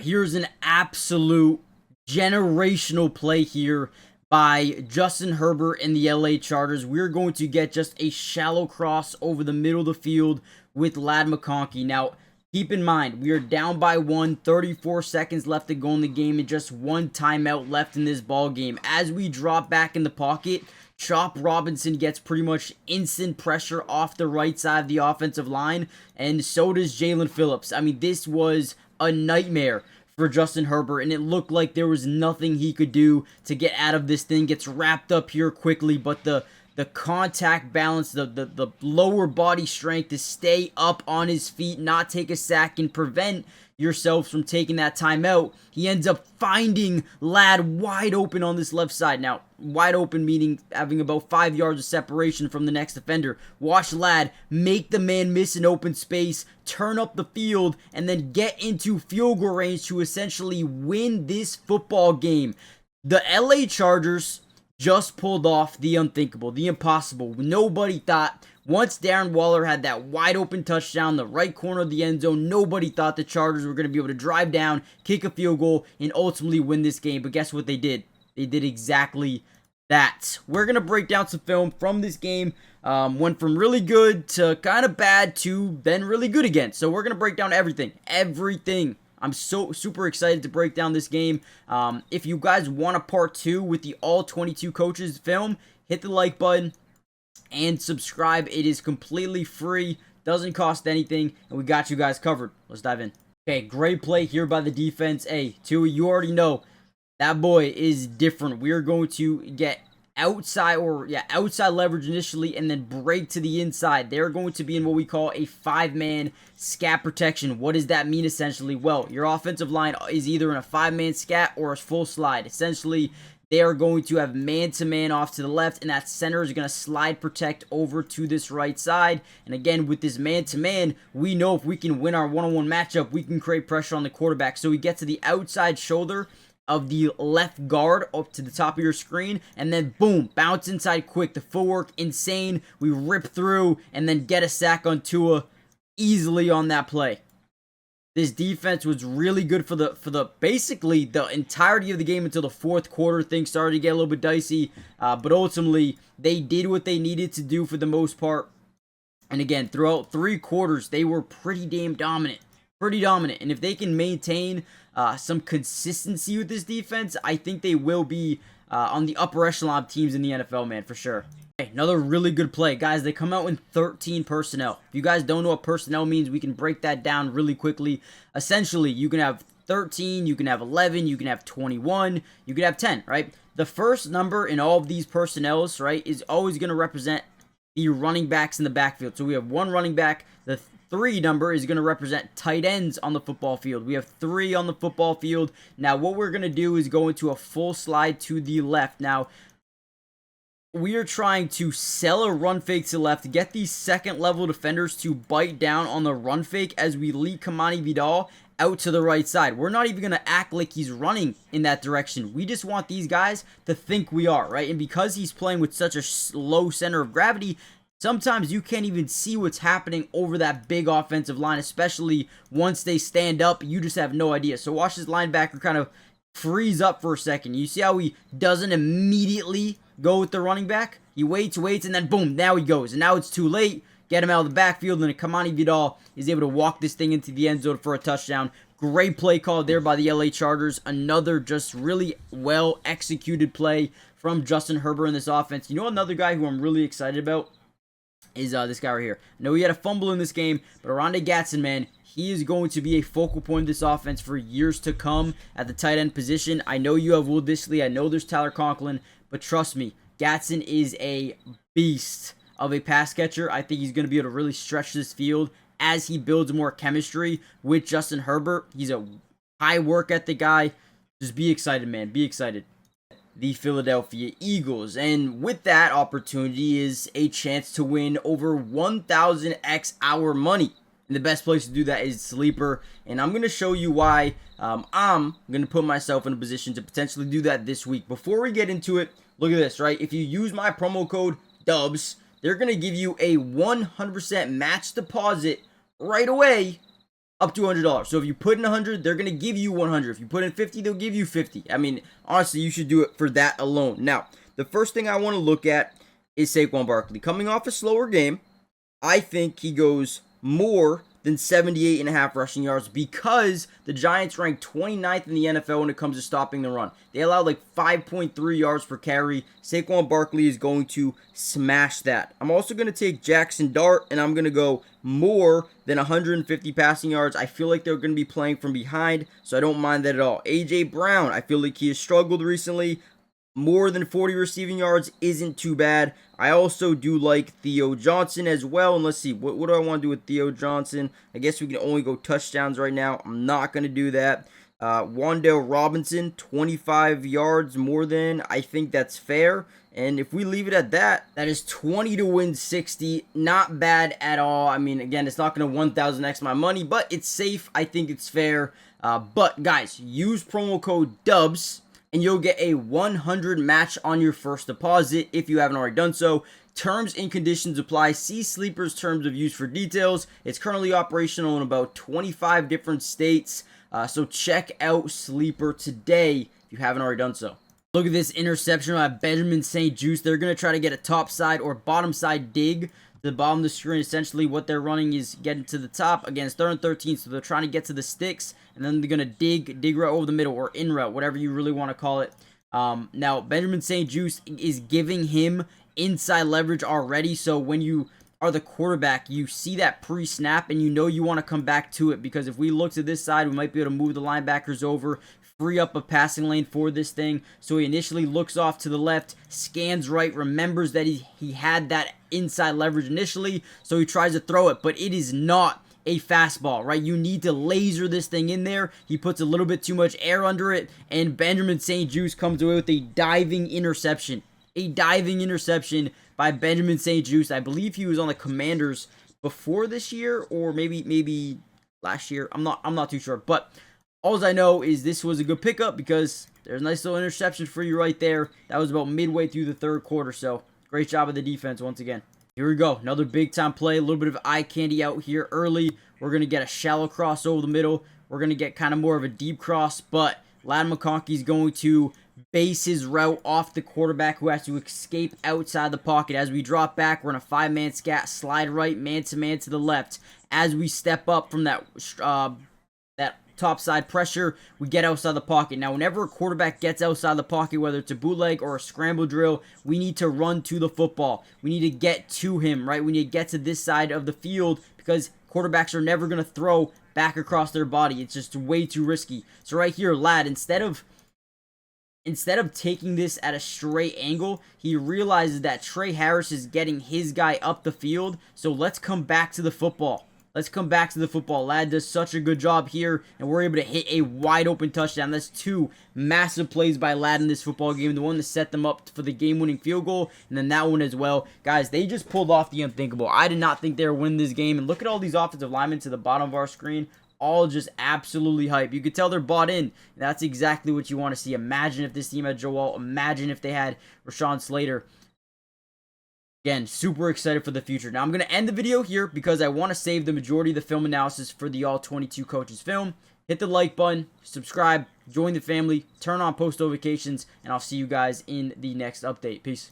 right, here's an absolute generational play here by Justin Herbert and the LA Chargers. We're going to get just a shallow cross over the middle of the field with Ladd McConkey. Now, keep in mind, we are down by 34 seconds left to go in the game, and just one timeout left in this ball game. As we drop back in the pocket, Chop Robinson gets pretty much instant pressure off the right side of the offensive line, and so does Jalen Phillips. I mean, this was a nightmare for Justin Herbert, and it looked like there was nothing he could do to get out of this thing. Gets wrapped up here quickly, but the contact balance, the lower body strength to stay up on his feet, not take a sack, and prevent yourselves from taking that timeout. He ends up finding Ladd wide open on this left side. Now, wide open meaning having about 5 yards of separation from the next defender. Watch Ladd make the man miss an open space, turn up the field, and then get into field goal range to essentially win this football game. The LA Chargers just pulled off the unthinkable, the impossible. Nobody thought, once Darren Waller had that wide open touchdown, the right corner of the end zone, nobody thought the Chargers were going to be able to drive down, kick a field goal, and ultimately win this game. But guess what they did? They did exactly that. We're going to break down some film from this game. Went from really good to kind of bad to then really good again. So we're going to break down everything. I'm so super excited to break down this game. If you guys want a part 2 with the all 22 coaches film, hit the like button and subscribe. It is completely free, doesn't cost anything, and we got you guys covered. Let's dive in. Okay, great play here by the defense. Hey, Tua, you already know that boy is different. We are going to get outside leverage initially and then break to the inside. They're going to be in what we call a 5-man scat protection. What does that mean essentially? Well, your offensive line is either in a 5-man scat or a full slide. Essentially, they are going to have man-to-man off to the left, and that center is going to slide protect over to this right side. And again, with this man-to-man, we know if we can win our one-on-one matchup, we can create pressure on the quarterback. So we get to the outside shoulder of the left guard up to the top of your screen, and then boom, bounce inside quick. The footwork, insane. We rip through and then get a sack on Tua easily on that play. This defense was really good for the basically the entirety of the game until the fourth quarter. Things started to get a little bit dicey, but ultimately they did what they needed to do for the most part. And again, throughout 3 quarters, they were pretty damn dominant. And if they can maintain some consistency with this defense, I think they will be on the upper echelon of teams in the NFL, man, for sure. Okay, another really good play. Guys, they come out in 13 personnel. If you guys don't know what personnel means, we can break that down really quickly. Essentially, you can have 13, you can have 11, you can have 21, you can have 10, right? The first number in all of these personnels, right, is always going to represent the running backs in the backfield. So we have 1 running back. The 3 number is going to represent tight ends on the football field. We have 3 on the football field. Now, what we're going to do is go into a full slide to the left. Now, we are trying to sell a run fake to the left, get these second-level defenders to bite down on the run fake as we lead Kamani Vidal out to the right side. We're not even going to act like he's running in that direction. We just want these guys to think we are, right? And because he's playing with such a low center of gravity, sometimes you can't even see what's happening over that big offensive line, especially once they stand up. You just have no idea. So watch this linebacker kind of freeze up for a second. You see how he doesn't immediately go with the running back? He waits, and then boom, now he goes. And now it's too late. Get him out of the backfield, and Kamani Vidal is able to walk this thing into the end zone for a touchdown. Great play call there by the LA Chargers. Another just really well-executed play from Justin Herbert in this offense. You know another guy who I'm really excited about is this guy right here. I know he had a fumble in this game, but Oronde Gadsden, man, he is going to be a focal point of this offense for years to come at the tight end position. I know you have Will Dissly. I know there's Tyler Conklin, but trust me, Gadsden is a beast of a pass catcher. I think he's going to be able to really stretch this field as he builds more chemistry with Justin Herbert. He's a high work ethic guy. Just be excited, man. Be excited. The Philadelphia Eagles. And with that opportunity is a chance to win over 1,000x our money. And the best place to do that is Sleeper. And I'm going to show you why I'm going to put myself in a position to potentially do that this week. Before we get into it, look at this, right? If you use my promo code DUBS, they're going to give you a 100% match deposit right away up to $100. So if you put in 100, they're going to give you 100. If you put in 50, they'll give you 50. I mean, honestly, you should do it for that alone. Now, the first thing I want to look at is Saquon Barkley. Coming off a slower game, I think he goes more than 78.5 rushing yards because the Giants rank 29th in the NFL when it comes to stopping the run. They allow like 5.3 yards per carry. Saquon Barkley is going to smash that. I'm also going to take Jackson Dart, and I'm going to go more than 150 passing yards. I feel like they're going to be playing from behind, so I don't mind that at all. A.J. Brown, I feel like he has struggled recently. More than 40 receiving yards isn't too bad. I also do like Theo Johnson as well. And let's see, what do I want to do with Theo Johnson? I guess we can only go touchdowns right now. I'm not going to do that. Wan'Dale Robinson, 25 yards more than. I think that's fair. And if we leave it at that, that is 20 to win 60. Not bad at all. I mean, again, it's not going to 1,000x my money, but it's safe. I think it's fair. But guys, use promo code DUBS. And you'll get a 100 match on your first deposit if you haven't already done so. Terms and conditions apply. See Sleeper's terms of use for details. It's currently operational in about 25 different states. So check out Sleeper today if you haven't already done so. Look at this interception by Benjamin St-Juste. They're going to try to get a top side or bottom side dig. The bottom of the screen, essentially what they're running is getting to the top. Again, it's 3rd and 13, so they're trying to get to the sticks, and then they're going to dig right over the middle, or in route, whatever you really want to call it. Now, Benjamin St-Juste is giving him inside leverage already, so when you are the quarterback, you see that pre-snap, and you know you want to come back to it, because if we look to this side, we might be able to move the linebackers over, free up a passing lane for this thing. So he initially looks off to the left, scans right, remembers that he had that inside leverage initially, so he tries to throw it, but it is not a fastball, right? You need to laser this thing in there. He puts a little bit too much air under it, and Benjamin St-Juste comes away with a diving interception. A diving interception by Benjamin St-Juste. I believe he was on the Commanders before this year, or maybe last year. I'm not too sure, but all I know is this was a good pickup because there's a nice little interception for you right there. That was about midway through the 3rd quarter, so great job of the defense once again. Here we go. Another big-time play. A little bit of eye candy out here early. We're going to get a shallow cross over the middle. We're going to get kind of more of a deep cross, but Ladd McConkey's going to base his route off the quarterback who has to escape outside the pocket. As we drop back, we're in a 5-man scat, slide right, man-to-man to the left. As we step up from that topside pressure, we get outside the pocket. Now, whenever a quarterback gets outside the pocket, whether it's a bootleg or a scramble drill, we need to run to the football. We need to get to him, right? We need to get to this side of the field because quarterbacks are never going to throw back across their body. It's just way too risky. So right here, Ladd, instead of taking this at a straight angle, he realizes that Trey Harris is getting his guy up the field. So let's come back to the football. Let's come back to the football. Ladd does such a good job here, and we're able to hit a wide open touchdown. That's 2 massive plays by Ladd in this football game. The one to set them up for the game-winning field goal, and then that one as well. Guys, they just pulled off the unthinkable. I did not think they were winning this game, and look at all these offensive linemen to the bottom of our screen. All just absolutely hype. You could tell they're bought in. That's exactly what you want to see. Imagine if this team had Joel. Imagine if they had Rashawn Slater. Again, super excited for the future. Now, I'm going to end the video here because I want to save the majority of the film analysis for the All-22 Coaches film. Hit the like button, subscribe, join the family, turn on post notifications, and I'll see you guys in the next update. Peace.